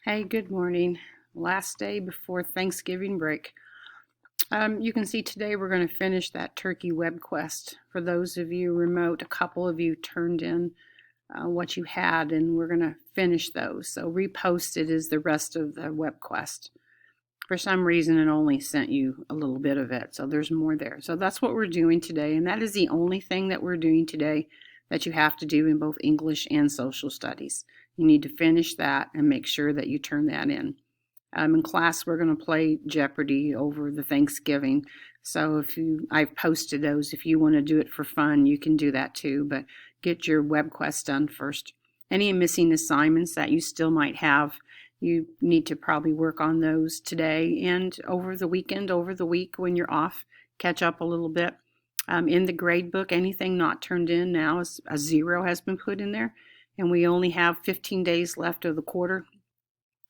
Hey, good morning. Last day before Thanksgiving break. You can see today we're going to finish that turkey web quest. For those of you remote, a couple of you turned in what you had, and we're going to finish those. So reposted is the rest of the web quest. For some reason, it only sent you a little bit of it, so there's more there. So that's what we're doing today, and that is the only thing that we're doing today that you have to do in both English and social studies. You need to finish that and make sure that you turn that in. In class, we're going to play Jeopardy over the Thanksgiving. So I've posted those. If you want to do it for fun, you can do that too. But get your web quest done first. Any missing assignments that you still might have, you need to probably work on those today and over the weekend, over the week when you're off. Catch up a little bit. In the grade book, anything not turned in now is a 0 has been put in there, and we only have 15 days left of the quarter.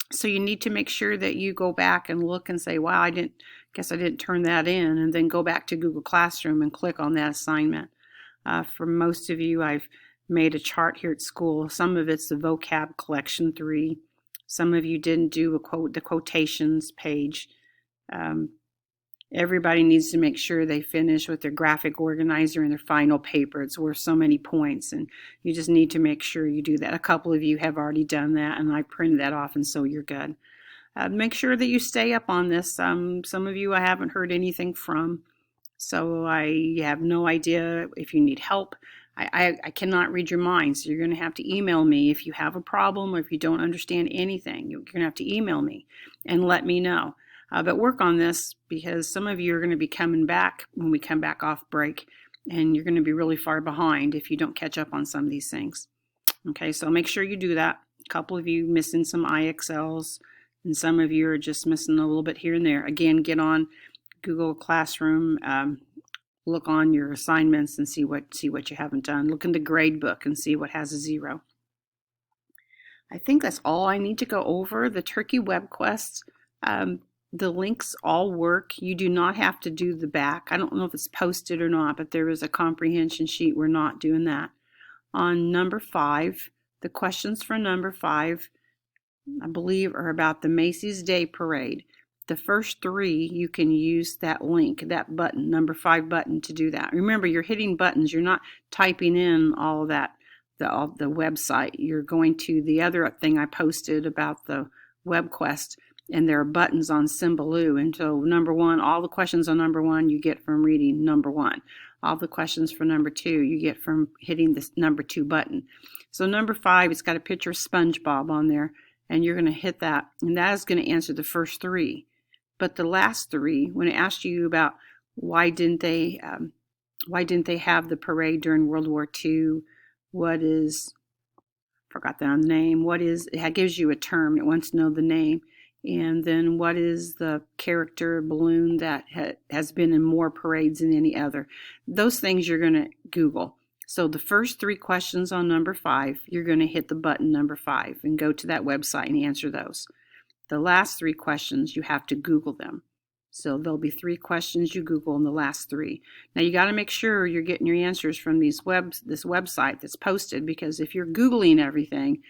So you need to make sure that you go back and look and say, wow, I didn't turn that in, and then go back to Google Classroom and click on that assignment. For most of you, I've made a chart here at school. Some of it's the vocab collection 3. Some of you didn't do the quotations page. Everybody needs to make sure they finish with their graphic organizer and their final paper. It's worth so many points, and you just need to make sure you do that. A couple of you have already done that, and I printed that off, and so you're good. Make sure that you stay up on this. Some of you I haven't heard anything from, so I have no idea if you need help. I cannot read your mind, so you're going to have to email me if you have a problem or if you don't understand anything. You're going to have to email me and let me know. But work on this, because some of you are going to be coming back when we come back off break, and you're going to be really far behind if you don't catch up on some of these things. Okay, so make sure you do that. A couple of you missing some IXLs, and some of you are just missing a little bit here and there. Again, get on Google Classroom, look on your assignments and see what you haven't done. Look in the grade book and see what has a 0. I think that's all I need to go over. The Turkey Web Quests. The links all work. You do not have to do the back. I don't know if it's posted or not, but there is a comprehension sheet. We're not doing that. On number 5, the questions for number 5, I believe, are about the Macy's Day Parade. The first 3, you can use that link, that button, number 5 button, to do that. Remember, you're hitting buttons. You're not typing in all of that, the website. You're going to the other thing I posted about the web quest, and there are buttons on Symbaloo. And so number 1, all the questions on number 1 you get from reading number 1. All the questions for number 2 you get from hitting this number 2 button. So number 5, it's got a picture of SpongeBob on there, and you're going to hit that, and that is going to answer the first 3. But the last 3, when it asked you about why didn't they have the parade during World War II, forgot the name, it gives you a term, it wants to know the name. And then what is the character balloon that has been in more parades than any other? Those things you're going to Google. So the first 3 questions on number 5, you're going to hit the button number 5 and go to that website and answer those. The last 3 questions, you have to Google them. So there'll be 3 questions you Google in the last 3. Now you got to make sure you're getting your answers from this website that's posted, because if you're Googling everything,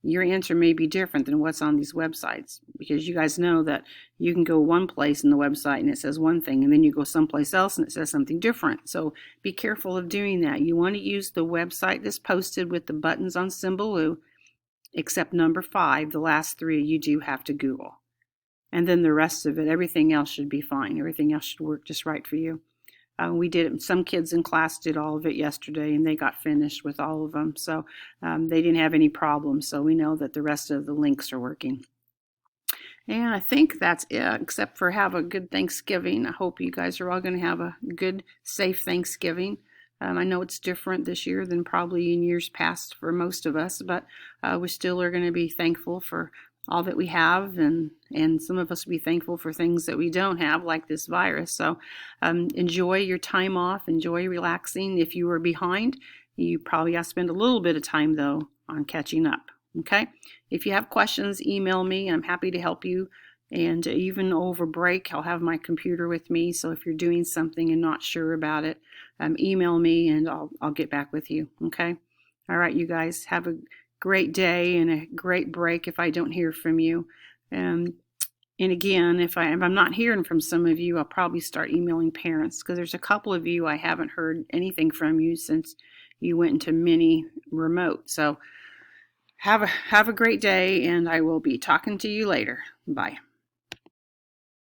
your answer may be different than what's on these websites, because you guys know that you can go one place in the website and it says one thing, and then you go someplace else and it says something different. So be careful of doing that. You want to use the website that's posted with the buttons on Symbaloo, except number 5, the last 3 you do have to Google. And then the rest of it, everything else should be fine. Everything else should work just right for you. We did it. Some kids in class did all of it yesterday, and they got finished with all of them. So they didn't have any problems. So we know that the rest of the links are working. And I think that's it, except for have a good Thanksgiving. I hope you guys are all going to have a good, safe Thanksgiving. I know it's different this year than probably in years past for most of us, but we still are going to be thankful for all that we have, and some of us will be thankful for things that we don't have, like this virus. So enjoy your time off, enjoy relaxing. If you are behind, you probably have to spend a little bit of time, though, on catching up. Okay? If you have questions, email me. I'm happy to help you. And even over break, I'll have my computer with me. So if you're doing something and not sure about it, email me and I'll get back with you. Okay? All right, you guys, have a great day and a great break if I don't hear from you. And again, if I'm not hearing from some of you, I'll probably start emailing parents, because there's a couple of you I haven't heard anything from you since you went into mini remote. So have a great day, and I will be talking to you later. Bye.